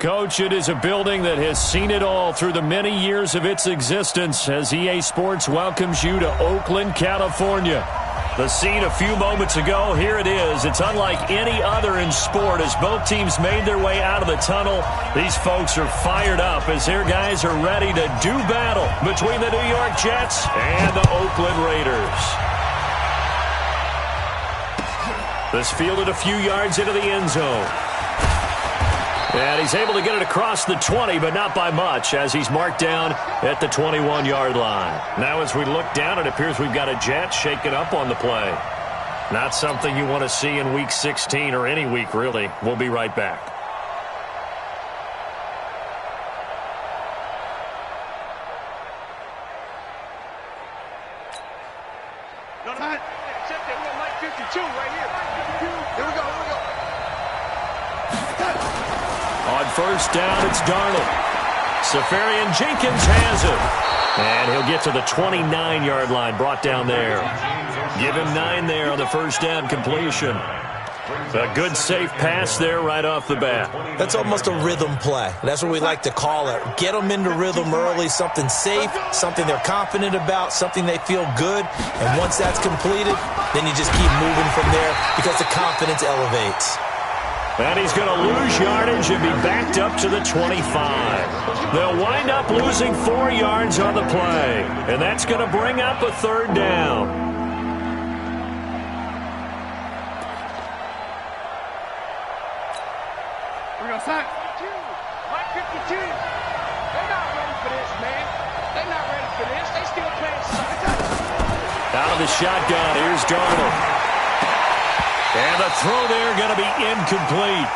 Coach, it is a building that has seen it all through the many years of its existence as EA Sports welcomes you to Oakland, California. The scene a few moments ago, here it is. It's unlike any other in sport as both teams made their way out of the tunnel. These folks are fired up as their guys are ready to do battle between the New York Jets and the Oakland Raiders. This fielded a few yards into the end zone. And he's able to get it across the 20, but not by much, as he's marked down at the 21-yard line. Now as we look down, it appears we've got a Jet shaking up on the play. Not something you want to see in Week 16 or any week, really. We'll be right back. First down, it's Darnold. Safarian Jenkins has it. And he'll get to the 29-yard line, brought down there. Give him 9 there on the first down completion. A good, safe pass there right off the bat. That's almost a rhythm play. That's what we like to call it. Get them into rhythm early, something safe, something they're confident about, something they feel good. And once that's completed, then you just keep moving from there because the confidence elevates. And he's going to lose yardage and be backed up to the 25. They'll wind up losing 4 yards on the play. And that's going to bring up a third down. We're going to sign. Mike 52. They're not ready for this, man. They're not ready for this. They still playing soccer. Out of the shotgun, here's Darnold. And the throw there going to be incomplete.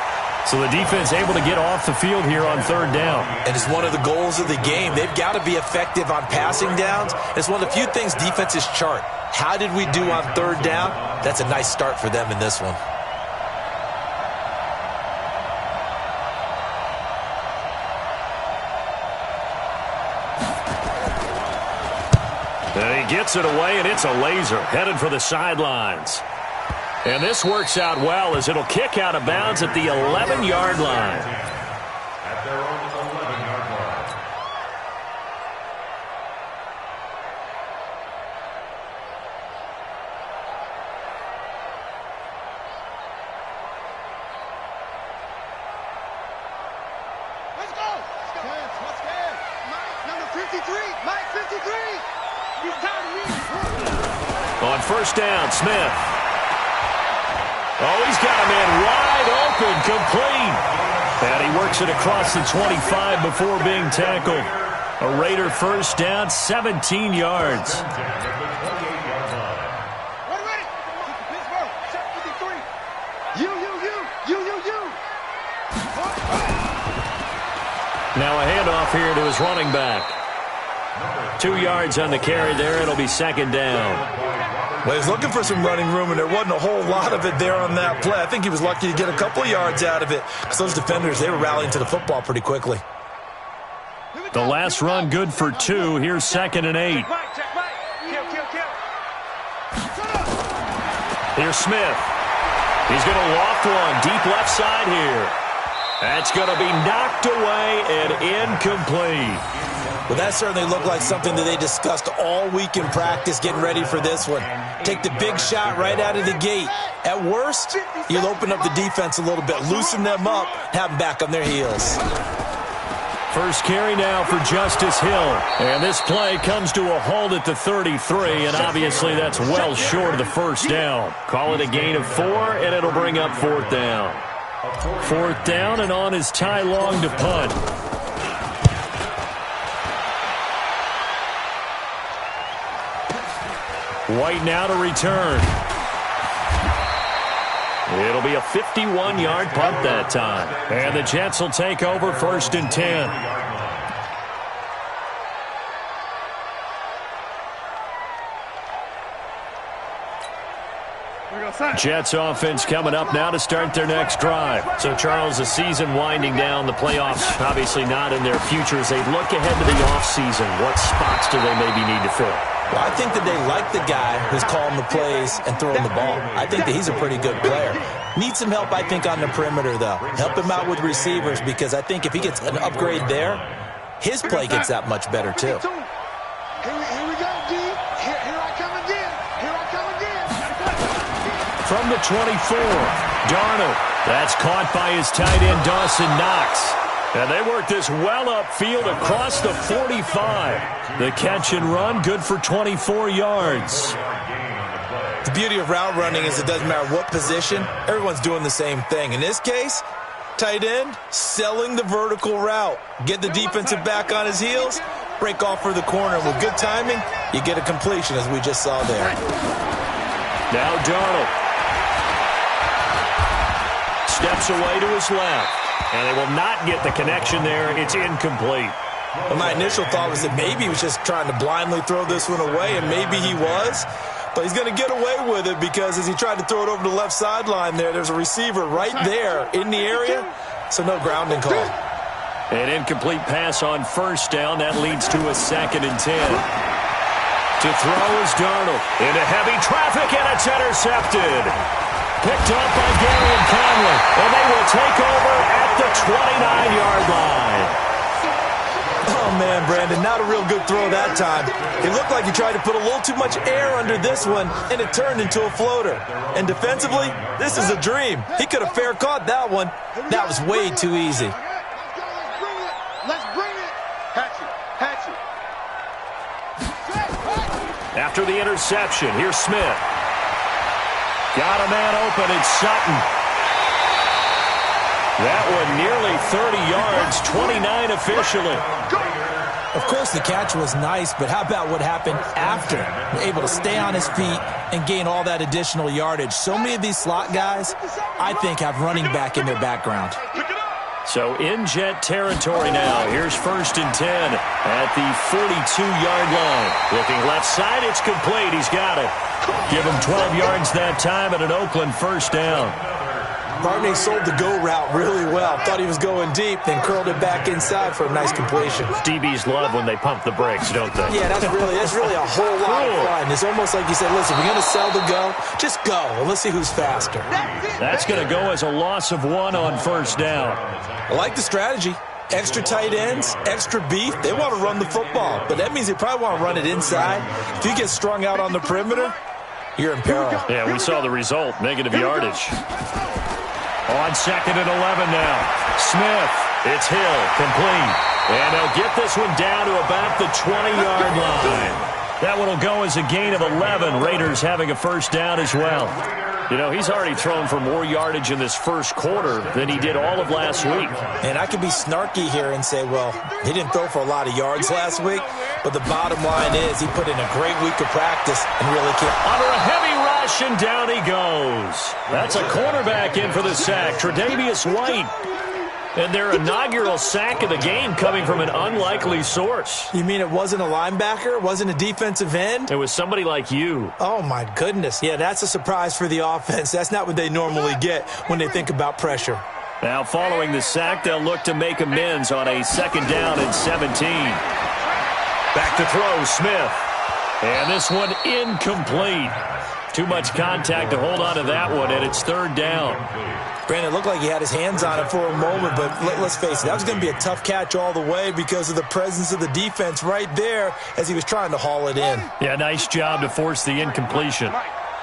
So the defense able to get off the field here on third down. And it's one of the goals of the game. They've got to be effective on passing downs. It's one of the few things defenses chart. How did we do on third down? That's a nice start for them in this one. And he gets it away, and it's a laser headed for the sidelines. And this works out well as it'll kick out of bounds at the 11-yard line. At their own 11-yard line. Let's go. Let's go. Mike, number 53. Mike, 53. He's tired of me. On first down, Smith. Oh, he's got a man wide open, complete. And he works it across the 25 before being tackled. A Raider first down, 17 yards. Now a handoff here to his running back. 2 yards on the carry there. It'll be second down. Well, he's looking for some running room, and there wasn't a whole lot of it there on that play. I think he was lucky to get a couple of yards out of it. Because those defenders, they were rallying to the football pretty quickly. The last run good for 2. Here's 2nd and 8. Here's Smith. He's going to loft one deep left side here. That's going to be knocked away and incomplete. Well, that certainly looked like something that they discussed all week in practice getting ready for this one. Take the big shot right out of the gate. At worst, you'll open up the defense a little bit, loosen them up, have them back on their heels. First carry now for Justice Hill. And this play comes to a halt at the 33, and obviously that's well short of the first down. Call it a gain of 4, and it'll bring up 4th down. 4th down, and on is Ty Long to punt. White now to return. It'll be a 51-yard punt that time. And the Jets will take over 1st and 10. Jets offense coming up now to start their next drive. So, Charles, the season winding down, the playoffs obviously not in their future. As they look ahead to the offseason, what spots do they maybe need to fill? Well, I think that they like the guy who's calling the plays and throwing the ball. I think that he's a pretty good player. Needs some help, I think, on the perimeter, though. Help him out with receivers, because I think if he gets an upgrade there, his play gets that much better, too. Here we go, D. Here I come again. Here I come again. From the 24, Darnold. That's caught by his tight end, Dawson Knox. And they work this well upfield across the 45. The catch and run, good for 24 yards. The beauty of route running is it doesn't matter what position, everyone's doing the same thing. In this case, tight end, selling the vertical route. Get the defensive back on his heels, break off for the corner. And with good timing, you get a completion, as we just saw there. Now Darnold steps away to his left. And they will not get the connection there. It's incomplete. Well, my initial thought was that maybe he was just trying to blindly throw this one away, and maybe he was. But he's going to get away with it because as he tried to throw it over the left sideline there's a receiver right there in the area, so no grounding call. An incomplete pass on first down. That leads to a 2nd and 10. To throw is Darnold. Into heavy traffic, and it's intercepted. Picked up by Gary and Conley, and they will take over at the 29-yard line. Oh, man, Brandon, not a real good throw that time. It looked like he tried to put a little too much air under this one, and it turned into a floater. And defensively, this is a dream. He could have fair caught that one. That was way too easy. Let's bring it. Hatchet. After the interception, here's Smith. Got a man open, it's Sutton. That one nearly 30 yards, 29 officially. Of course, the catch was nice, but how about what happened after? Able to stay on his feet and gain all that additional yardage. So many of these slot guys, I think, have running back in their background. So in jet territory now. Here's 1st and 10 at the 42-yard line. Looking left side, it's complete. He's got it. Give him 12 yards that time and an Oakland first down. Barney sold the go route really well. Thought he was going deep, then curled it back inside for a nice completion. DBs love when they pump the brakes, don't they? Yeah, that's really a whole lot of fun. It's almost like you said, listen, we're going to sell the go. Just go, and let's see who's faster. That's going to go as a loss of 1 on first down. I like the strategy. Extra tight ends, extra beef. They want to run the football, but that means they probably want to run it inside. If you get strung out on the perimeter, you're in peril. Yeah, we saw the result, negative yardage. On 2nd and 11 now. Smith, it's Hill, complete. And they'll get this one down to about the 20-yard line. That one will go as a gain of 11. Raiders having a first down as well. You know, he's already thrown for more yardage in this first quarter than he did all of last week. And I could be snarky here and say, well, he didn't throw for a lot of yards last week, but the bottom line is he put in a great week of practice and really can't. Under a heavy rush, and down he goes. That's a cornerback in for the sack, Tre'Davious White. And their inaugural sack of the game coming from an unlikely source. You mean it wasn't a linebacker? It wasn't a defensive end? It was somebody like you. Oh, my goodness. Yeah, that's a surprise for the offense. That's not what they normally get when they think about pressure. Now, following the sack, they'll look to make amends on a 2nd down and 17. Back to throw, Smith. And this one incomplete. Too much contact to hold on to that one, and it's 3rd down. Brandon, it looked like he had his hands on it for a moment, but let's face it, that was going to be a tough catch all the way because of the presence of the defense right there as he was trying to haul it in. Yeah, nice job to force the incompletion.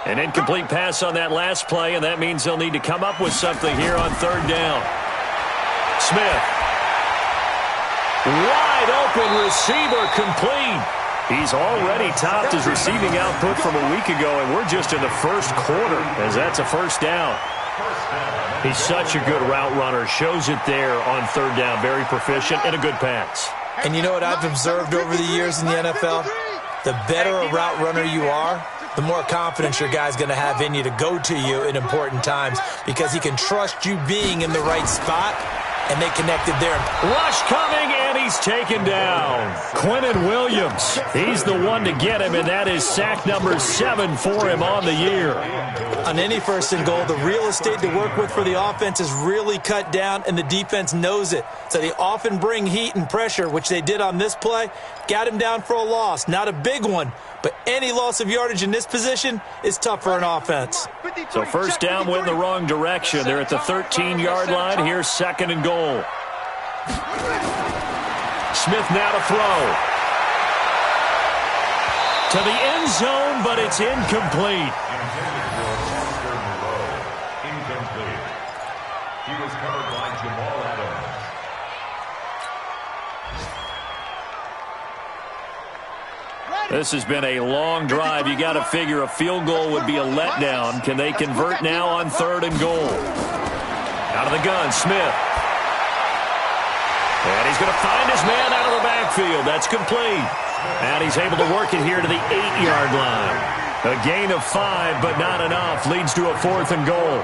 An incomplete pass on that last play, and that means they'll need to come up with something here on 3rd down. Smith. Wide open receiver, complete. He's already topped his receiving output from a week ago, and we're just in the first quarter as that's a first down. He's such a good route runner. Shows it there on 3rd down. Very proficient and a good pass. And you know what I've observed over the years in the NFL? The better a route runner you are, the more confidence your guy's going to have in you to go to you in important times because he can trust you being in the right spot, and they connected there. Rush coming, and he's taken down. Quentin Williams, he's the one to get him, and that is sack number 7 for him on the year. On any 1st and goal, the real estate to work with for the offense is really cut down, and the defense knows it. So they often bring heat and pressure, which they did on this play. Got him down for a loss. Not a big one, but But any loss of yardage in this position is tough for an offense. So first down went in the wrong direction. They're at the 13-yard line. Here's 2nd and goal. Smith now to throw. To the end zone, but it's incomplete. Incomplete. He was covered by Jamal Adams. This has been a long drive. You got to figure a field goal would be a letdown. Can they convert now on 3rd and goal? Out of the gun, Smith. And he's going to find his man out of the backfield. That's complete. And he's able to work it here to the 8-yard line. A gain of 5, but not enough. Leads to a 4th and goal.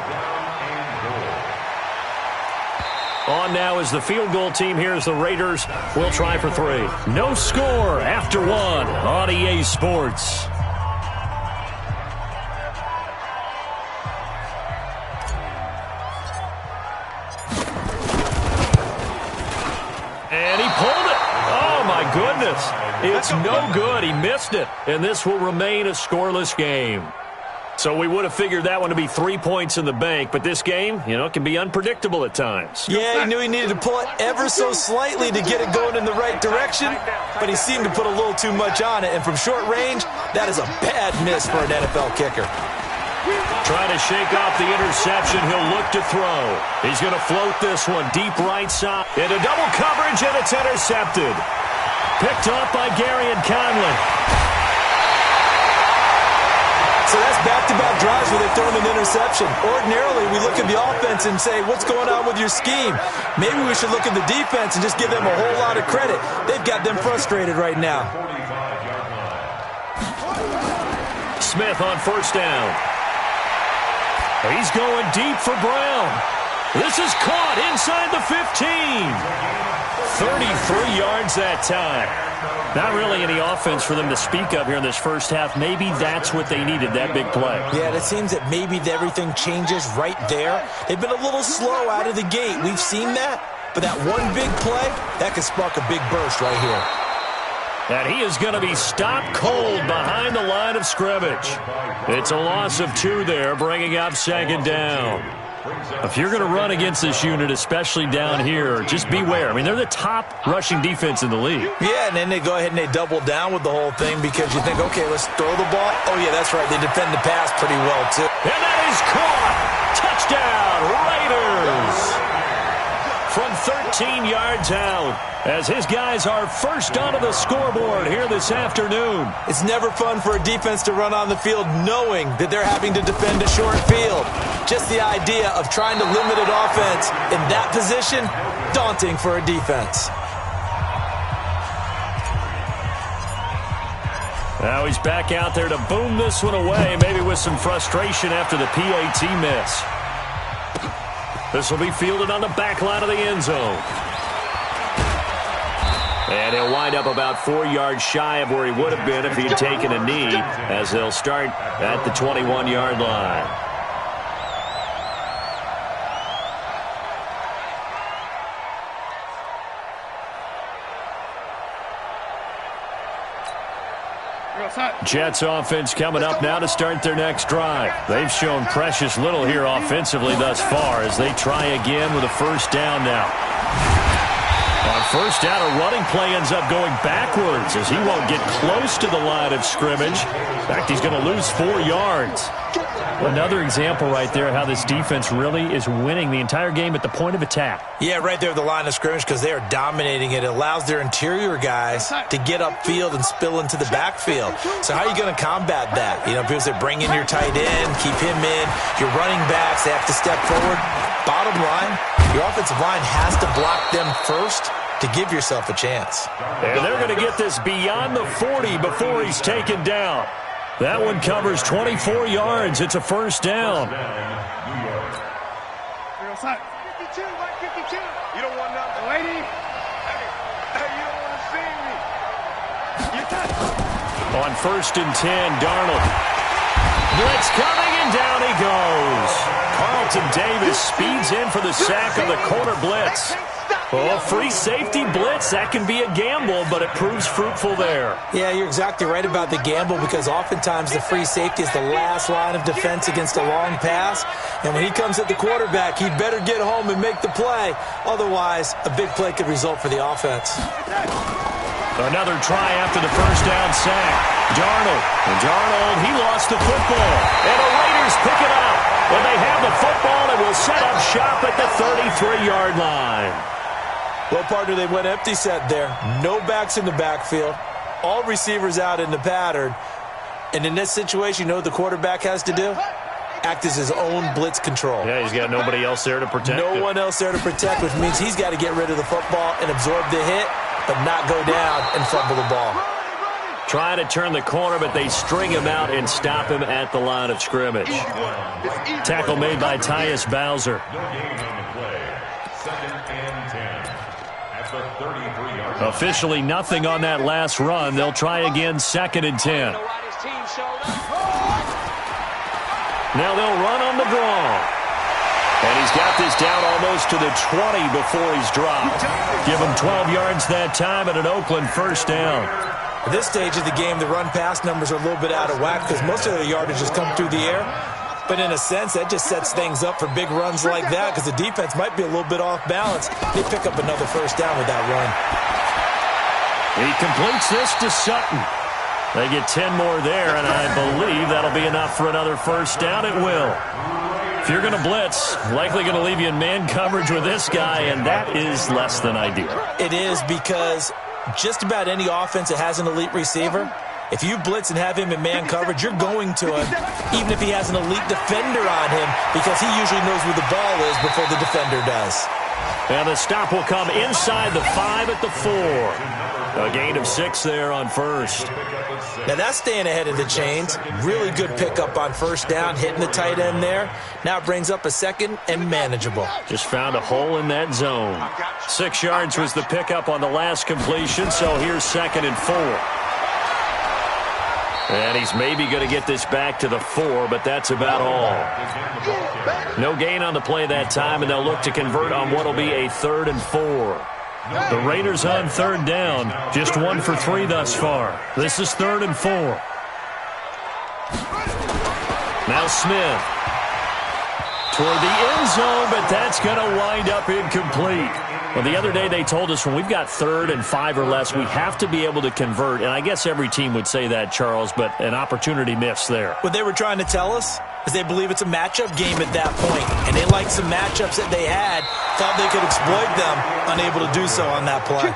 On now is the field goal team. Here's the Raiders. We'll try for 3. No score after 1 on EA Sports. And he pulled it. Oh, my goodness. It's no good. He missed it. And this will remain a scoreless game. So we would have figured that one to be 3 points in the bank, but this game, it can be unpredictable at times. Yeah, he knew he needed to pull it ever so slightly to get it going in the right direction, but he seemed to put a little too much on it, and from short range, that is a bad miss for an NFL kicker. Trying to shake off the interception, he'll look to throw. He's going to float this one deep right side. Into double coverage, and it's intercepted. Picked up by Gary and Conley. So that's back-to-back drives where they've thrown an interception. Ordinarily, we look at the offense and say, what's going on with your scheme? Maybe we should look at the defense and just give them a whole lot of credit. They've got them frustrated right now. Smith on 1st down. He's going deep for Brown. This is caught inside the 15. 33 yards that time. Not really any offense for them to speak of here in this first half. Maybe that's what they needed, that big play. Yeah, it seems that maybe everything changes right there. They've been a little slow out of the gate. We've seen that. But that one big play, that could spark a big burst right here. And he is going to be stopped cold behind the line of scrimmage. It's a loss of 2 there, bringing up 2nd down. If you're going to run against this unit, especially down here, just beware. I mean, they're the top rushing defense in the league. Yeah, and then they go ahead and they double down with the whole thing because you think, okay, let's throw the ball. Oh, yeah, that's right. They defend the pass pretty well, too. And that is caught. Touchdown, Raiders. From 13 yards out, as his guys are first onto the scoreboard here this afternoon. It's never fun for a defense to run on the field knowing that they're having to defend a short field. Just the idea of trying to limit an offense in that position, daunting for a defense. Now he's back out there to boom this one away, maybe with some frustration after the PAT miss. This will be fielded on the back line of the end zone. And he'll wind up about 4 yards shy of where he would have been if he'd taken a knee, as they'll start at the 21-yard line. Jets offense coming up now to start their next drive. They've shown precious little here offensively thus far as they try again with a first down now. On first down, a running play ends up going backwards as he won't get close to the line of scrimmage. In fact, he's going to lose 4 yards. Another example right there how this defense really is winning the entire game at the point of attack. Yeah, right there at the line of scrimmage because they are dominating it. It allows their interior guys to get upfield and spill into the backfield. So how are you going to combat that? Because they bring in your tight end, keep him in. Your running backs, they have to step forward. Bottom line, your offensive line has to block them first to give yourself a chance. And they're going to get this beyond the 40 before he's taken down. That one covers 24 yards. It's a first down. 52, like 52. You don't want nothing. Lady. Hey, you don't want to see me. You got it. On 1st and 10, Darnold. Blitz coming, and down he goes. Carlton Davis speeds in for the sack on the corner blitz. Well, free safety blitz, that can be a gamble, but it proves fruitful there. Yeah, you're exactly right about the gamble because oftentimes the free safety is the last line of defense against a long pass. And when he comes at the quarterback, he'd better get home and make the play. Otherwise, a big play could result for the offense. Another try after the first down sack. Darnold, he lost the football. And the Raiders pick it up. And they have the football and will set up shop at the 33-yard line. Well, partner, they went empty set there. No backs in the backfield. All receivers out in the pattern. And in this situation, you know what the quarterback has to do? Act as his own blitz control. Yeah, he's got nobody else there to protect him. No one else there to protect, which means he's got to get rid of the football and absorb the hit, but not go down and fumble the ball. Trying to turn the corner, but they string him out and stop him at the line of scrimmage. Tackle made by Tyus Bowser. Officially nothing on that last run. They'll try again, 2nd and 10. Now they'll run on the draw. And he's got this down almost to the 20 before he's dropped. Give him 12 yards that time at an Oakland first down. At this stage of the game, the run-pass numbers are a little bit out of whack because most of the yardage has come through the air. But in a sense, that just sets things up for big runs like that because the defense might be a little bit off balance. They pick up another first down with that run. He completes this to Sutton. They get 10 more there, and I believe that'll be enough for another first down. It will. If you're going to blitz, likely going to leave you in man coverage with this guy, and that is less than ideal. It is because just about any offense that has an elite receiver, if you blitz and have him in man coverage, you're going to him, even if he has an elite defender on him, because he usually knows where the ball is before the defender does. And the stop will come inside the 5 at the 4. A gain of 6 there on first. Now that's staying ahead of the chains. Really good pickup on first down, hitting the tight end there. Now it brings up a 2nd and manageable. Just found a hole in that zone. 6 yards was the pickup on the last completion, so here's 2nd and 4. And he's maybe going to get this back to the 4, but that's about all. No gain on the play that time, and they'll look to convert on what will be a 3rd and 4. The Raiders on 3rd down, just 1 for 3 thus far. This is 3rd and 4. Now Smith toward the end zone, but that's going to wind up incomplete. Well, the other day they told us when we've got 3rd and 5 or less, we have to be able to convert. And I guess every team would say that, Charles, but an opportunity missed there. What they were trying to tell us is they believe it's a matchup game at that point. And they liked some matchups that they had, thought they could exploit them, unable to do so on that play.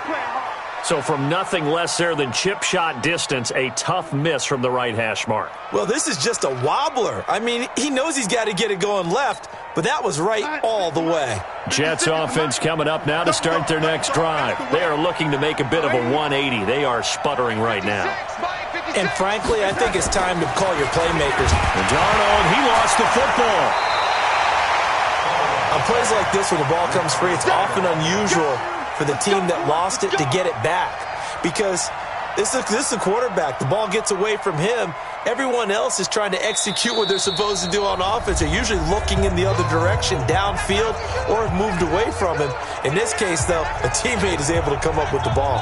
So from nothing less there than chip shot distance, a tough miss from the right hash mark. Well, this is just a wobbler. I mean, he knows he's got to get it going left, but that was right all the way. Jets offense coming up now to start their next drive. They are looking to make a bit of a 180. They are sputtering right now. And frankly, I think it's time to call your playmakers. And Darnold, he lost the football. On plays like this where the ball comes free, it's often unusual for the team that lost it to get it back. Because this is the quarterback. The ball gets away from him. Everyone else is trying to execute what they're supposed to do on offense. They're usually looking in the other direction, downfield, or have moved away from him. In this case, though, a teammate is able to come up with the ball.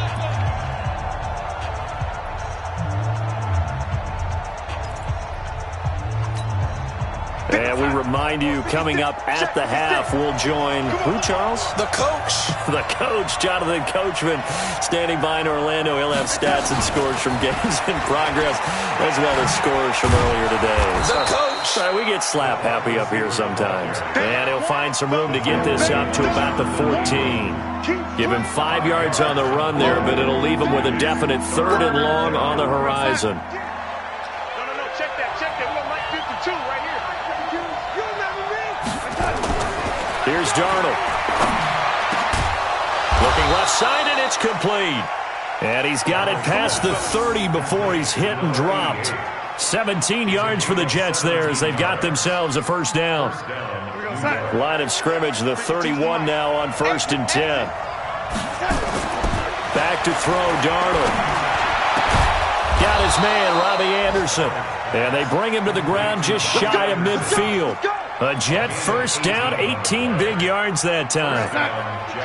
And we remind you, coming up at the half, we'll join who, Charles? The coach. The coach, Jonathan Coachman, standing by in Orlando. He'll have stats and scores from games in progress, as well as scores from earlier today. The coach. Sorry, we get slap happy up here sometimes. And he'll find some room to get this up to about the 14. Give him 5 yards on the run there, but it'll leave him with a definite 3rd and long on the horizon. Check that. We're on Mike 52 right here. Here's Darnold. Looking left side, and it's complete. And he's got it past the 30 before he's hit and dropped. 17 yards for the Jets there as they've got themselves a first down. Line of scrimmage, the 31 now on 1st and 10. Back to throw, Darnold. Got his man, Robbie Anderson. And they bring him to the ground just shy of midfield. A Jet first down, 18 big yards that time.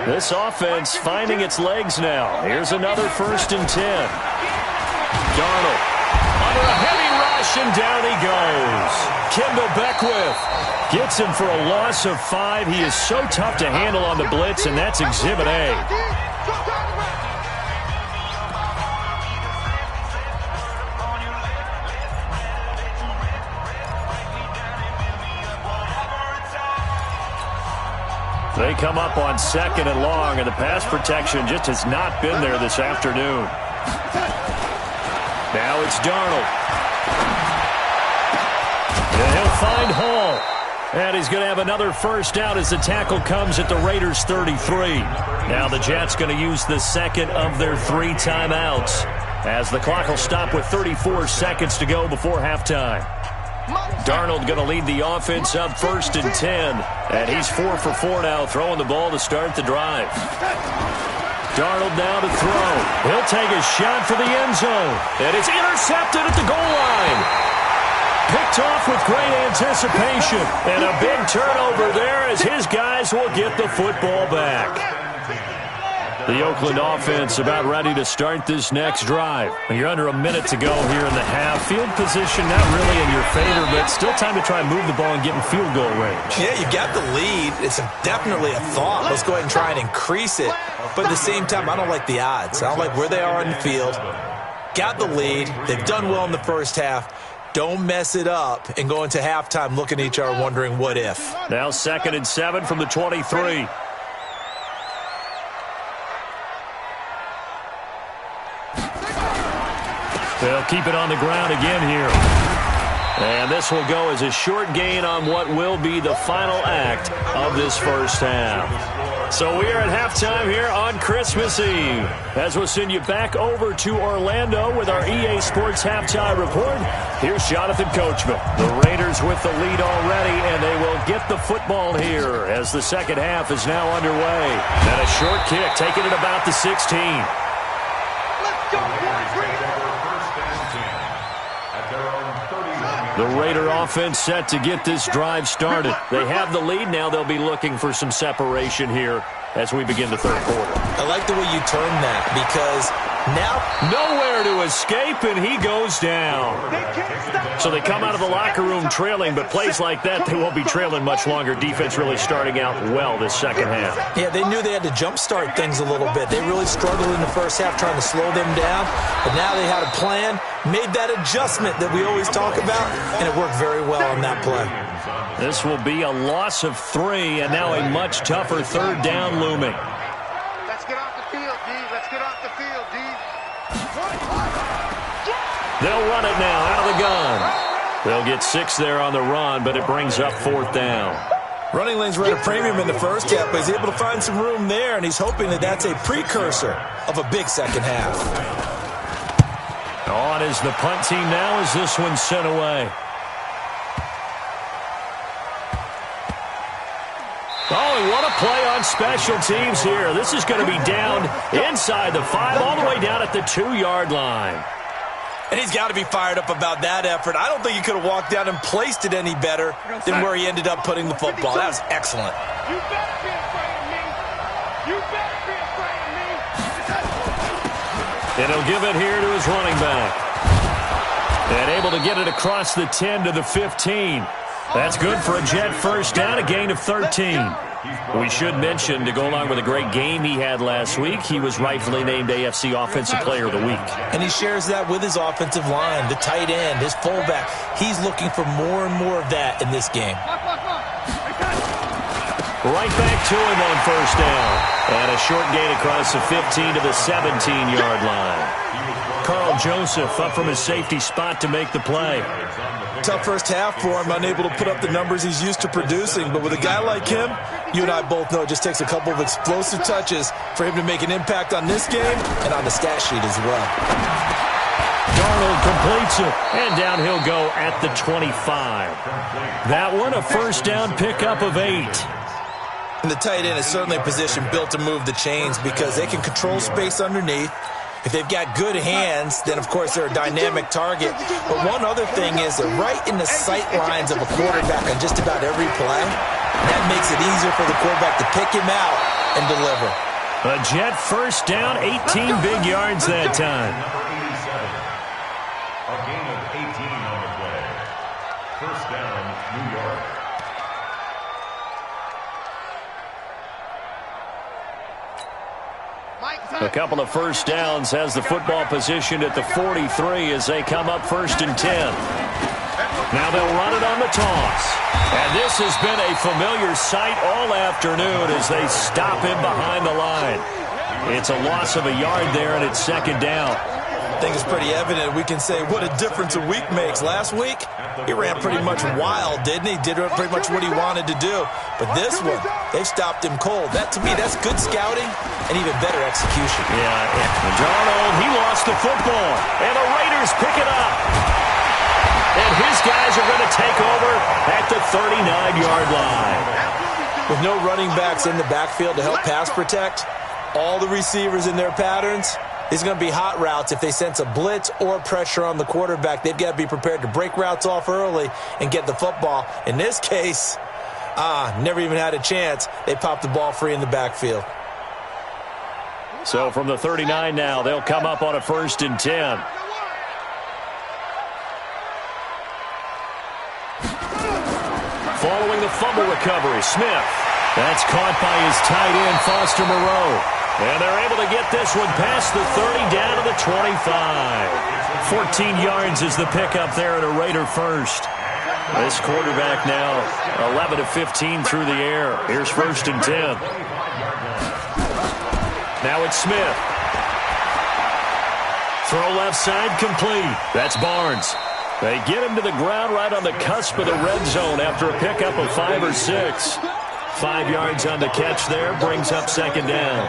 This offense finding its legs now. Here's another 1st and 10. Darnold under a heavy rush, and down he goes. Kendall Beckwith gets him for a loss of 5. He is so tough to handle on the blitz, and that's Exhibit A. They come up on 2nd and long, and the pass protection just has not been there this afternoon. Now it's Darnold. And he'll find Hall. And he's going to have another first down as the tackle comes at the Raiders' 33. Now the Jets going to use the second of their 3 timeouts, as the clock will stop with 34 seconds to go before halftime. Darnold going to lead the offense up 1st and 10. And he's 4 for 4 now, throwing the ball to start the drive. Darnold now to throw. He'll take a shot for the end zone. And it's intercepted at the goal line. Picked off with great anticipation. And a big turnover there as his guys will get the football back. The Oakland offense about ready to start this next drive. You're under a minute to go here in the half. Field position not really in your favor, but still time to try and move the ball and get in field goal range. Yeah, you got the lead. It's definitely a thought. Let's go ahead and try and increase it. But at the same time, I don't like the odds. I don't like where they are on the field. Got the lead. They've done well in the first half. Don't mess it up and go into halftime looking at each other wondering what if. Now 2nd and 7 from the 23. They'll keep it on the ground again here. And this will go as a short gain on what will be the final act of this first half. So we are at halftime here on Christmas Eve, as we'll send you back over to Orlando with our EA Sports Halftime Report. Here's Jonathan Coachman. The Raiders with the lead already, and they will get the football here as the second half is now underway. And a short kick taking it about the 16. Let's go, boys. The Raider offense set to get this drive started. They have the lead now. They'll be looking for some separation here as we begin the third quarter. I like the way you term that, because now nowhere to escape, and he goes down. So they come out of the locker room trailing, but plays like that, they won't be trailing much longer. Defense really starting out well this second half. Yeah, they knew they had to jumpstart things a little bit. They really struggled in the first half trying to slow them down, but now they had a plan, made that adjustment that we always talk about, and it worked very well on that play. This will be a loss of 3, and now a much tougher third down looming. Let's get off the field, D. Let's get off the field, D. They'll run it now out of the gun. They'll get 6 there on the run, but it brings up 4th down. Running lanes were at a premium in the first half, but he's able to find some room there, and he's hoping that that's a precursor of a big second half. On is the punt team now as this one's sent away. Oh, and what a play on special teams here. This is going to be down inside the 5, all the way down at the 2-yard line. And he's got to be fired up about that effort. I don't think he could have walked down and placed it any better than where he ended up putting the football. That was excellent. You better be afraid of me. You better be afraid of me. And he'll give it here to his running back. And able to get it across the 10 to the 15. That's good for a Jet first down, a gain of 13. We should mention, to go along with a great game he had last week, he was rightfully named AFC Offensive Player of the Week. And he shares that with his offensive line, the tight end, his fullback. He's looking for more and more of that in this game. Right back to him on first down. And a short gain across the 15 to the 17-yard line. Carl Joseph up from his safety spot to make the play. Tough first half for him, unable to put up the numbers he's used to producing. But with a guy like him, you and I both know it just takes a couple of explosive touches for him to make an impact on this game and on the stat sheet as well. Darnold completes it, and down he'll go at the 25. That one, a first down pickup of 8. And the tight end is certainly a position built to move the chains because they can control space underneath. If they've got good hands, then, of course, they're a dynamic target. But one other thing is they're right in the sight lines of a quarterback on just about every play. And that makes it easier for the quarterback to pick him out and deliver. A Jet first down, 18 big yards that time. Number 87. A gain of 18 on the play. First down, New York. A couple of first downs has the football position at the 43 as they come up 1st and 10. Now they'll run it on the toss. And this has been a familiar sight all afternoon as they stop him behind the line. It's a loss of a yard there, and it's 2nd down. I think it's pretty evident. We can say what a difference a week makes. Last week, he ran pretty much wild, didn't he? Did pretty much what he wanted to do. But this one, they've stopped him cold. That, to me, that's good scouting and even better execution. Yeah, and Darnold, he lost the football. And the Raiders pick it up. And his guys are going to take over at the 39-yard line. With no running backs in the backfield to help pass protect, all the receivers in their patterns, these are going to be hot routes. If they sense a blitz or pressure on the quarterback, they've got to be prepared to break routes off early and get the football. In this case, never even had a chance. They popped the ball free in the backfield. So from the 39 now, they'll come up on a 1st and 10. Following the fumble recovery, Smith. That's caught by his tight end, Foster Moreau. And they're able to get this one past the 30 down to the 25. 14 yards is the pickup there at a Raider first. This quarterback now 11 of 15 through the air. Here's 1st and 10. Now it's Smith. Throw left side complete. That's Barnes. They get him to the ground right on the cusp of the red zone after a pickup of 5 or 6. 5 yards on the catch there, brings up 2nd down.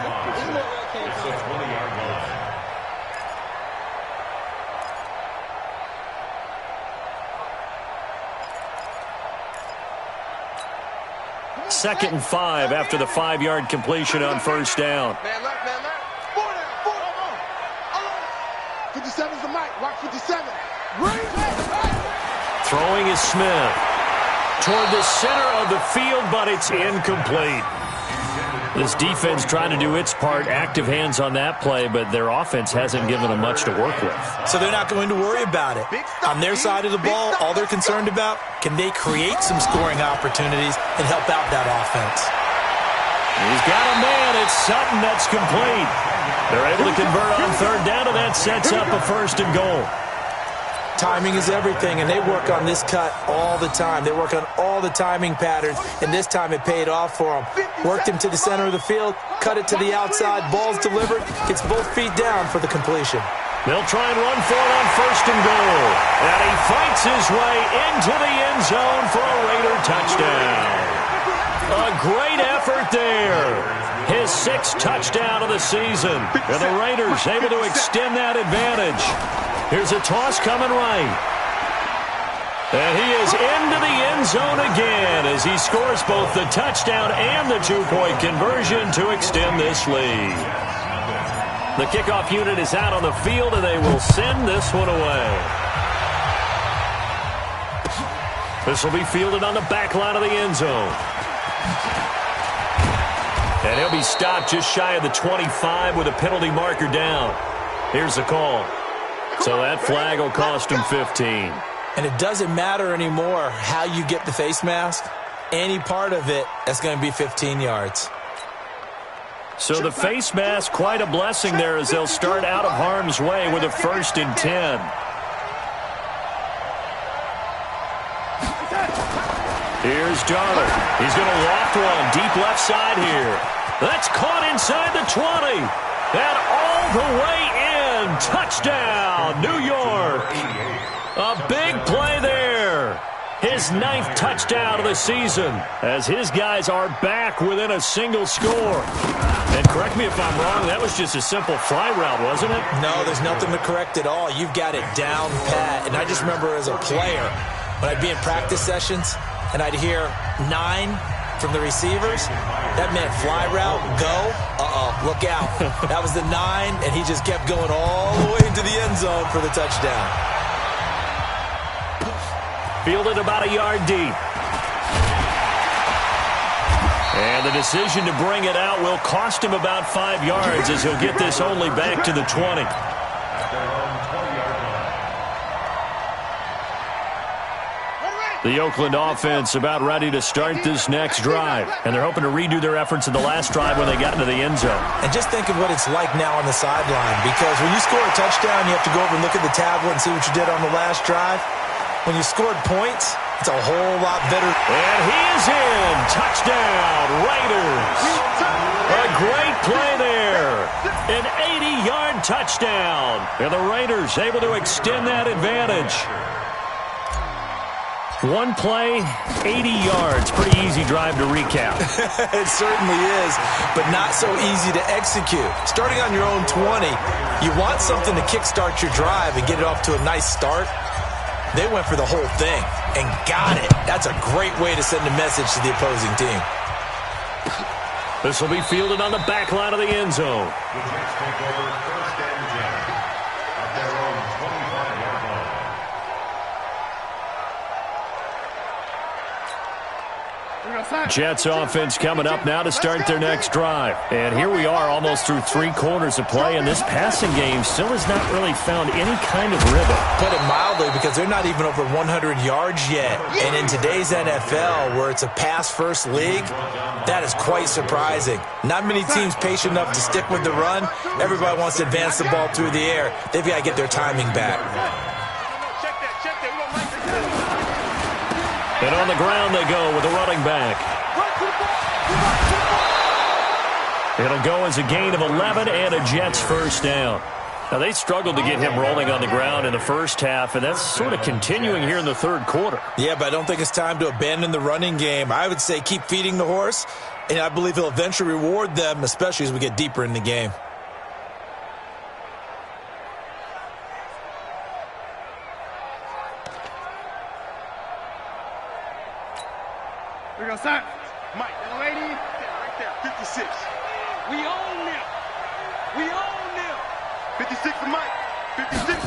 Second and 5 after the 5-yard completion on 1st down. Man left, man left. 57's the mic. Watch 57. Throwing is Smith. Toward the center of the field, but it's incomplete. This defense trying to do its part, active hands on that play, but their offense hasn't given them much to work with. So they're not going to worry about it. On their side of the ball, all they're concerned about, can they create some scoring opportunities and help out that offense? He's got a man. It's Sutton that's complete. They're able to convert on 3rd down, and that sets up a 1st and goal. Timing is everything, and they work on this cut all the time. They work on all the timing patterns, and this time it paid off for them. Worked him to the center of the field, cut it to the outside, ball's delivered, gets both feet down for the completion. They'll try and run for it on 1st and goal. And he fights his way into the end zone for a Raider touchdown. A great effort there. His 6th touchdown of the season. And the Raiders able to extend that advantage. Here's a toss coming right. And he is into the end zone again as he scores both the touchdown and the 2-point conversion to extend this lead. The kickoff unit is out on the field, and they will send this one away. This will be fielded on the back line of the end zone. And he'll be stopped just shy of the 25 with a penalty marker down. Here's the call. So that flag will cost him 15. And it doesn't matter anymore how you get the face mask. Any part of it, that's going to be 15 yards. So the face mask, quite a blessing there as they'll start out of harm's way with a 1st and 10. Here's Darnold. He's going to loft one deep left side here. That's caught inside the 20. And all the way in. Touchdown, New York. A big play there. His 9th touchdown of the season as his guys are back within a single score. And correct me if I'm wrong, that was just a simple fly route, wasn't it? No, there's nothing to correct at all. You've got it down pat. And I just remember as a player, when I'd be in practice sessions and I'd hear 9, from the receivers. That meant fly route, go, look out. That was the 9, and he just kept going all the way into the end zone for the touchdown. Fielded about a yard deep. And the decision to bring it out will cost him about 5 yards as he'll get this only back to the 20. The Oakland offense about ready to start this next drive. And they're hoping to redo their efforts in the last drive when they got into the end zone. And just think of what it's like now on the sideline, because when you score a touchdown, you have to go over and look at the tablet and see what you did on the last drive. When you scored points, it's a whole lot better. And he is in. Touchdown, Raiders. A great play there. An 80-yard touchdown. And the Raiders able to extend that advantage. One play, 80 yards. Pretty easy drive to recap. It certainly is, but not so easy to execute. Starting on your own 20, you want something to kickstart your drive and get it off to a nice start. They went for the whole thing and got it. That's a great way to send a message to the opposing team. This will be fielded on the back line of the end zone. The Jets take over 1st and 10 at their own 25-yard line. Jets offense coming up now to start their next drive. And here we are almost through 3 quarters of play, and this passing game still has not really found any kind of rhythm. Put it mildly, because they're not even over 100 yards yet. And in today's NFL, where it's a pass-first league, that is quite surprising. Not many teams patient enough to stick with the run. Everybody wants to advance the ball through the air. They've got to get their timing back. And on the ground they go with a running back. It'll go as a gain of 11 and a Jets first down. Now, they struggled to get him rolling on the ground in the first half, and that's sort of continuing here in the third quarter. Yeah, but I don't think it's time to abandon the running game. I would say keep feeding the horse, and I believe he'll eventually reward them, especially as we get deeper in the game. We're going to start. Mike, that lady, right there, 56. We own them. We own them. 56 to Mike. 56.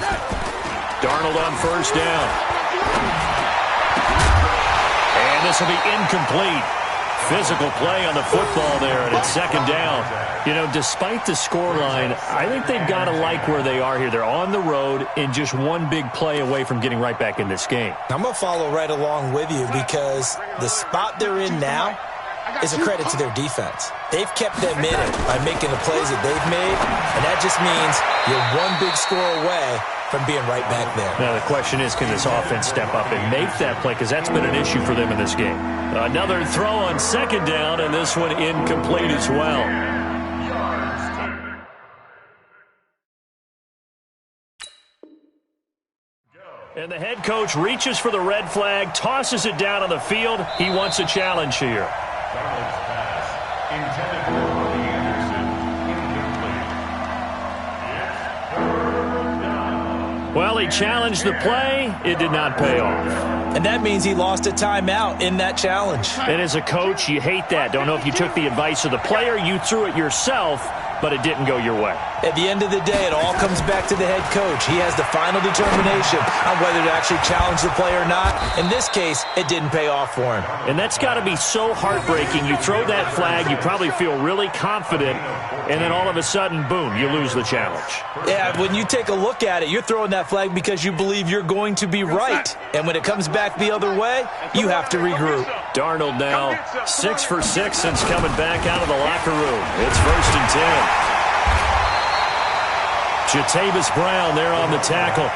Darnold on first down. And this will be incomplete. Physical play on the football there, and it's second down. You know, despite the scoreline, I think they've got to like where they are here. They're on the road and just one big play away from getting right back in this game. I'm going to follow right along with you, because the spot they're in now is a credit to their defense. They've kept them in it by making the plays that they've made, and that just means you're one big score away from being right back there. Now, the question is, can this offense step up and make that play? Because that's been an issue for them in this game. Another throw on second down, and this one incomplete as well. And the head coach reaches for the red flag, tosses it down on the field. He wants a challenge here. Darnold's pass intended for Robbie Anderson, incomplete. It's 3rd down. Well, he challenged the play. It did not pay off. And that means he lost a timeout in that challenge. And as a coach, you hate that. Don't know if you took the advice of the player, you threw it yourself, but it didn't go your way. At the end of the day, it all comes back to the head coach. He has the final determination on whether to actually challenge the play or not. In this case, it didn't pay off for him. And that's got to be so heartbreaking. You throw that flag, you probably feel really confident, and then all of a sudden, boom, you lose the challenge. Yeah, when you take a look at it, you're throwing that flag because you believe you're going to be right. And when it comes back the other way, you have to regroup. Darnold now 6 for 6 since coming back out of the locker room. It's 1st and 10. Jatavis Brown there on the tackle.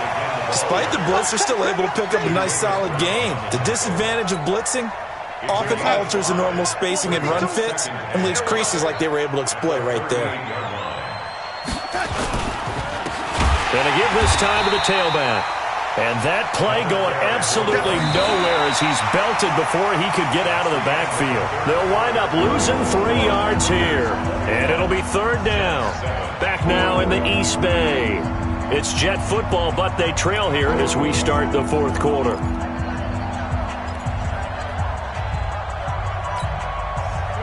Despite the blitz, they're still able to pick up a nice solid gain. The disadvantage of blitzing often alters the normal spacing and run fits and leaves creases like they were able to exploit right there. Gonna give this time to the tailback. And that play going absolutely nowhere as he's belted before he could get out of the backfield. They'll wind up losing 3 yards here. And it'll be 3rd down. Back now in the East Bay. It's Jet football, but they trail here as we start the 4th quarter.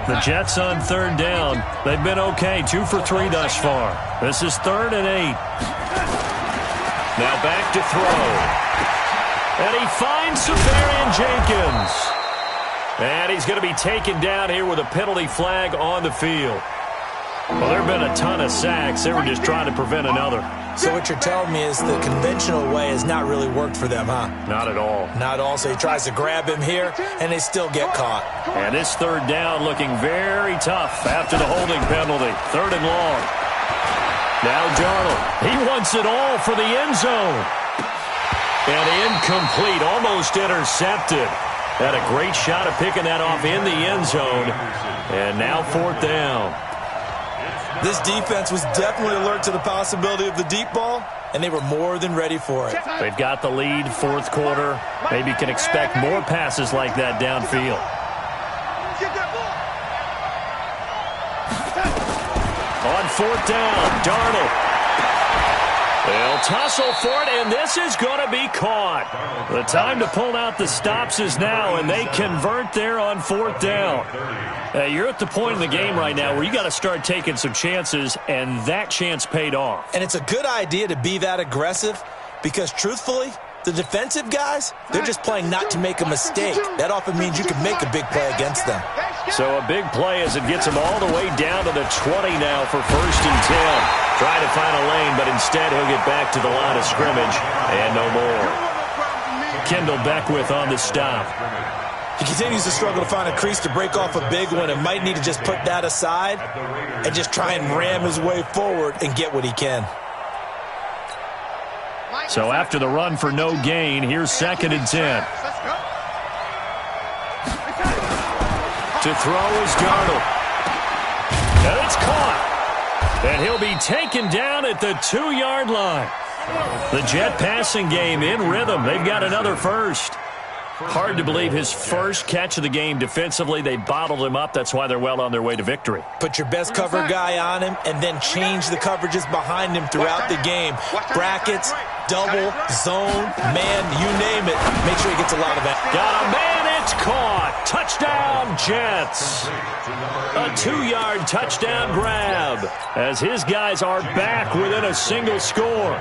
The Jets on third down. They've been okay, 2 for 3 thus far. This is 3rd and 8. Now back to throw. And he finds Safarian Jenkins. And he's going to be taken down here with a penalty flag on the field. Well, there have been a ton of sacks. They were just trying to prevent another. So what you're telling me is the conventional way has not really worked for them, huh? Not at all. Not at all. So he tries to grab him here, and they still get caught. And this third down looking very tough after the holding penalty. 3rd and long. Now Darnold. He wants it all for the end zone. And incomplete, almost intercepted. Had a great shot at picking that off in the end zone. And now 4th down. This defense was definitely alert to the possibility of the deep ball, and they were more than ready for it. They've got the lead, 4th quarter. Maybe can expect more passes like that downfield. On 4th down, Darnold. They'll tussle for it, and this is going to be caught. The time to pull out the stops is now, and they convert there on 4th down. You're at the point in the game right now where you got to start taking some chances, and that chance paid off. And it's a good idea to be that aggressive because, truthfully, the defensive guys, they're just playing not to make a mistake. That often means you can make a big play against them. So a big play as it gets him all the way down to the 20 now for 1st and 10. Trying to find a lane, but instead he'll get back to the line of scrimmage and no more. Kendall Beckwith on the stop. He continues to struggle to find a crease to break off a big one and might need to just put that aside and just try and ram his way forward and get what he can. So after the run for no gain, here's 2nd and 10. To throw is Darnold. And it's caught. And he'll be taken down at the 2-yard line. The Jet passing game in rhythm. They've got another first. Hard to believe his first catch of the game defensively. They bottled him up. That's why they're well on their way to victory. Put your best cover guy on him and then change the coverages behind him throughout the game. Brackets, double, zone, man, you name it. Make sure he gets a lot of that. Got a man, it's caught. Touchdown, Jets. A 2-yard touchdown grab as his guys are back within a single score.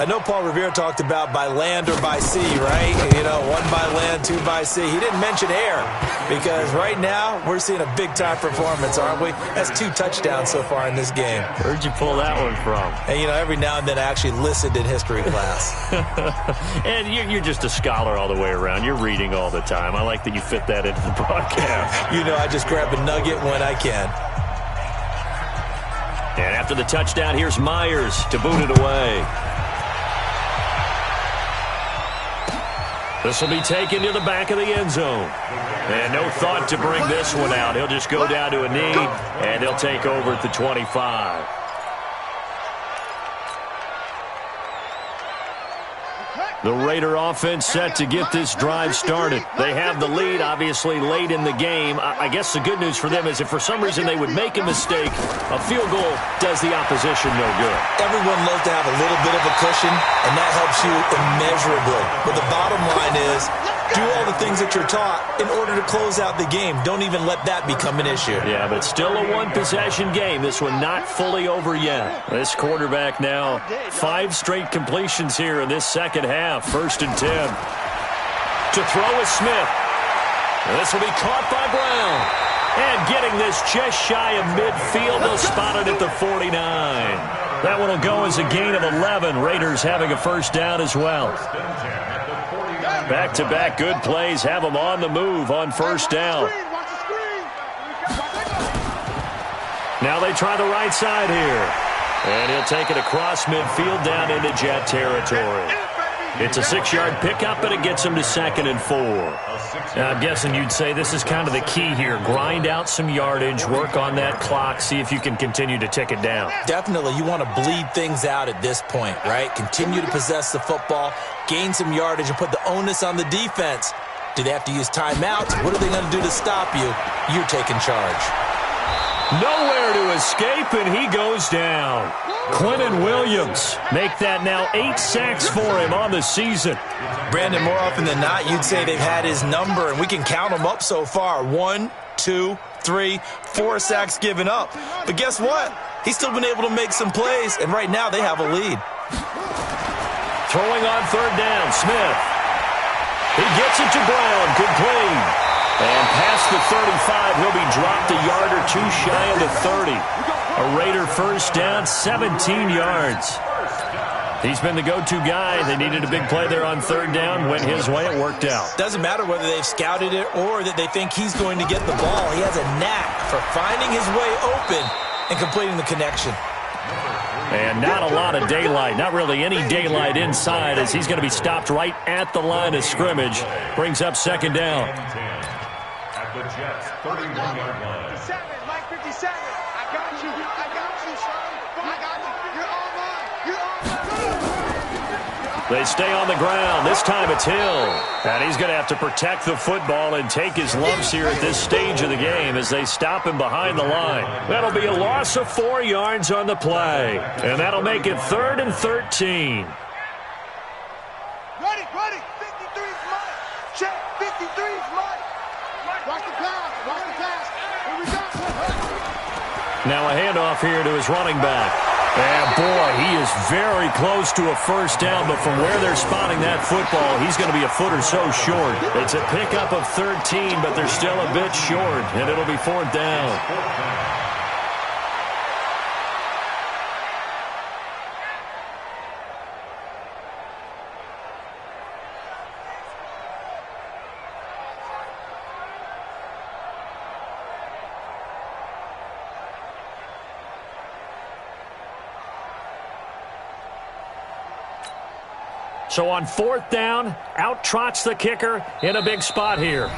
I know Paul Revere talked about by land or by sea, right? You know, 1 by land, 2 by sea. He didn't mention air because right now we're seeing a big-time performance, aren't we? That's 2 touchdowns so far in this game. Where'd you pull that one from? And, you know, every now and then I actually listened in history class. And you're just a scholar all the way around. You're reading all the time. I like that you fit that into the broadcast. You know, I just grab a nugget when I can. And after the touchdown, here's Myers to boot it away. This will be taken to the back of the end zone. And no thought to bring this one out. He'll just go down to a knee, and he'll take over at the 25. The Raider offense set to get this drive started. They have the lead, obviously, late in the game. I guess the good news for them is if for some reason they would make a mistake, a field goal does the opposition no good. Everyone loves to have a little bit of a cushion, and that helps you immeasurably. But the bottom line is, do all the things that you're taught in order to close out the game. Don't even let that become an issue. Yeah, but still a one-possession game. This one not fully over yet. This quarterback now, 5 straight completions here in this second half. 1st and 10. To throw is Smith. This will be caught by Brown. And getting this just shy of midfield. They'll spot it at the 49. That one will go as a gain of 11. Raiders having a 1st down as well. Back-to-back good plays have them on the move on 1st down. Now they try the right side here. And he'll take it across midfield down into Jet territory. It's a 6-yard pickup, but it gets him to 2nd and 4. Now, I'm guessing you'd say this is kind of the key here. Grind out some yardage, work on that clock, see if you can continue to tick it down. Definitely. You want to bleed things out at this point, right? Continue to possess the football, gain some yardage, and put the onus on the defense. Do they have to use timeouts? What are they going to do to stop you? You're taking charge. Nowhere to escape, and he goes down. Quentin Williams make that now 8 sacks for him on the season. Brandon, more often than not, you'd say they've had his number, and we can count them up so far. 1, 2, 3, 4 sacks given up. But guess what? He's still been able to make some plays, and right now they have a lead. Throwing on third down, Smith. He gets it to Brown, complete. And past the 35, he'll be dropped a yard or two shy of the 30. A Raider first down, 17 yards. He's been the go-to guy. They needed a big play there on third down. Went his way. It worked out. Doesn't matter whether they've scouted it or that they think he's going to get the ball. He has a knack for finding his way open and completing the connection. And not a lot of daylight. Not really any daylight inside as he's going to be stopped right at the line of scrimmage. Brings up second down. At the Jets' 31-yard line. 57, Mike 57. I got you. I got you, son. I got you. You're all mine. You're all mine. They stay on the ground. This time it's Hill. And he's going to have to protect the football and take his lumps here at this stage of the game as they stop him behind the line. That'll be a loss of 4 yards on the play. And that'll make it 3rd and 13. Ready. 53's Mike. Check. 53's Mike. Watch the pass. Watch the pass. Here we go. Now a handoff here to his running back. And, boy, he is very close to a first down, but from where they're spotting that football, he's going to be a foot or so short. It's a pickup of 13, but they're still a bit short, and it'll be 4th down. So on 4th down, out trots the kicker in a big spot here.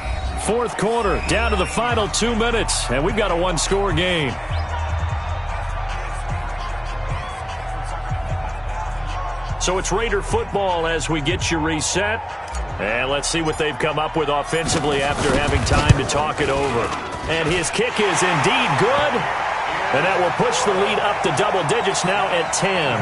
4th quarter, down to the final 2 minutes, and we've got a one-score game. So it's Raider football as we get you reset. And let's see what they've come up with offensively after having time to talk it over. And his kick is indeed good. And that will push the lead up to double digits now at 10.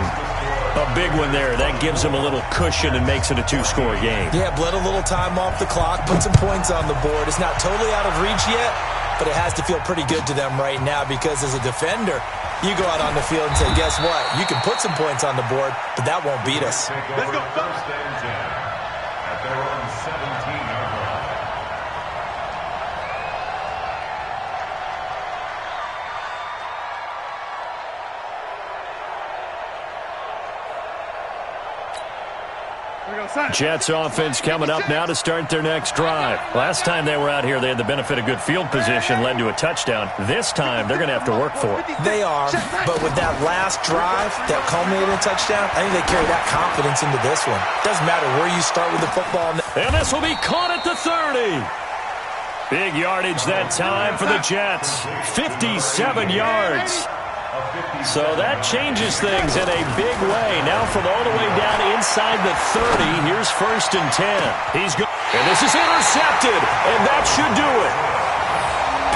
A big one there. That gives him a little cushion and makes it a 2-score game. Yeah, bled a little time off the clock, put some points on the board. It's not totally out of reach yet, but it has to feel pretty good to them right now because as a defender, you go out on the field and say, guess what? You can put some points on the board, but that won't beat us. Let's go. First and 10 at their own 17-yard line. Jets offense coming up now to start their next drive. Last time they were out here, they had the benefit of good field position, led to a touchdown. This time, they're going to have to work for it. They are, but with that last drive that culminated in a touchdown, I think they carry that confidence into this one. Doesn't matter where you start with the football. And this will be caught at the 30. Big yardage that time for the Jets. 57 yards. So that changes things in a big way. Now from all the way down inside the 30, here's 1st and 10. He's good. And this is intercepted, and that should do it.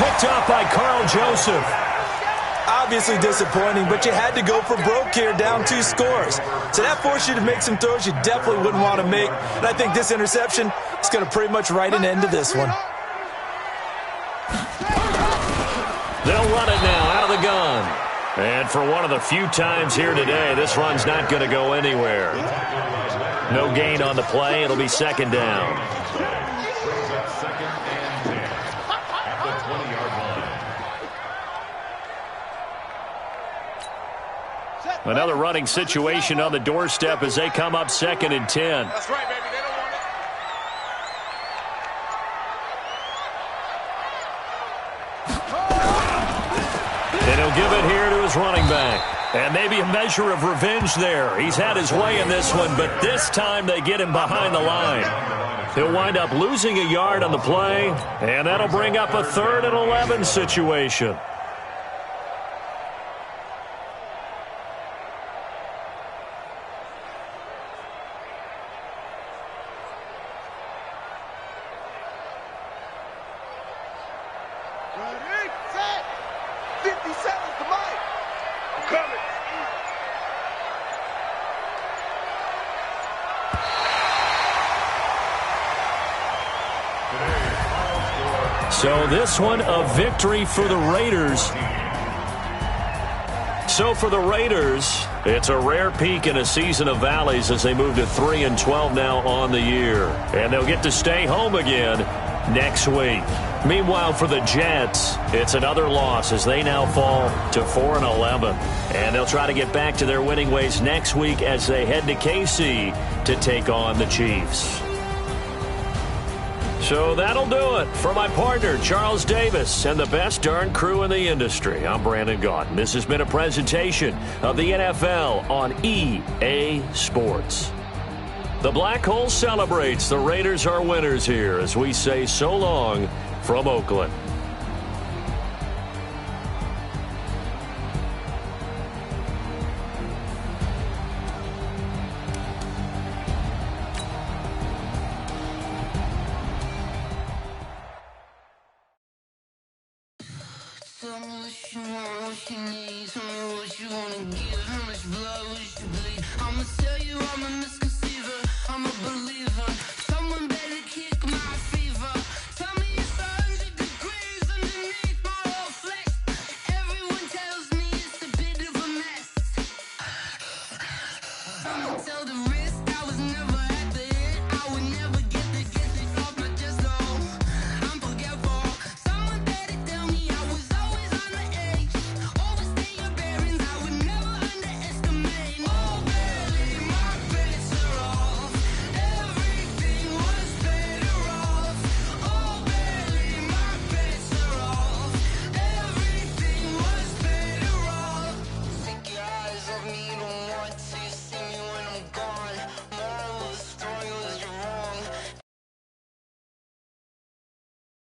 Picked up by Carl Joseph. Obviously disappointing, but you had to go for broke here, down 2 scores. So that forced you to make some throws you definitely wouldn't want to make. And I think this interception is going to pretty much write an end to this one. They'll run it now out of the gun. And for one of the few times here today, this run's not going to go anywhere. No gain on the play. It'll be 2nd down. Brings up 2nd and 10 at the 20-yard line. Another running situation on the doorstep as they come up 2nd and 10. That's right, baby. They don't want it. And he'll give it here to his running back. And maybe a measure of revenge there. He's had his way in this one, but this time they get him behind the line. He'll wind up losing a yard on the play, and that'll bring up a 3rd and 11 situation. Ready, set. 57 to Mike. I'm coming. So this one, a victory for the Raiders. So for the Raiders, it's a rare peak in a season of valleys as they move to 3-12 now on the year. And they'll get to stay home again next week. Meanwhile, for the Jets, it's another loss as they now fall to 4-11. And they'll try to get back to their winning ways next week as they head to KC to take on the Chiefs. So that'll do it for my partner, Charles Davis, and the best darn crew in the industry. I'm Brandon Gaudin. This has been a presentation of the NFL on EA Sports. The Black Hole celebrates. The Raiders are winners here as we say so long from Oakland. Tell me what you want, what you need. Tell me what you wanna give. How much blood, what you bleed.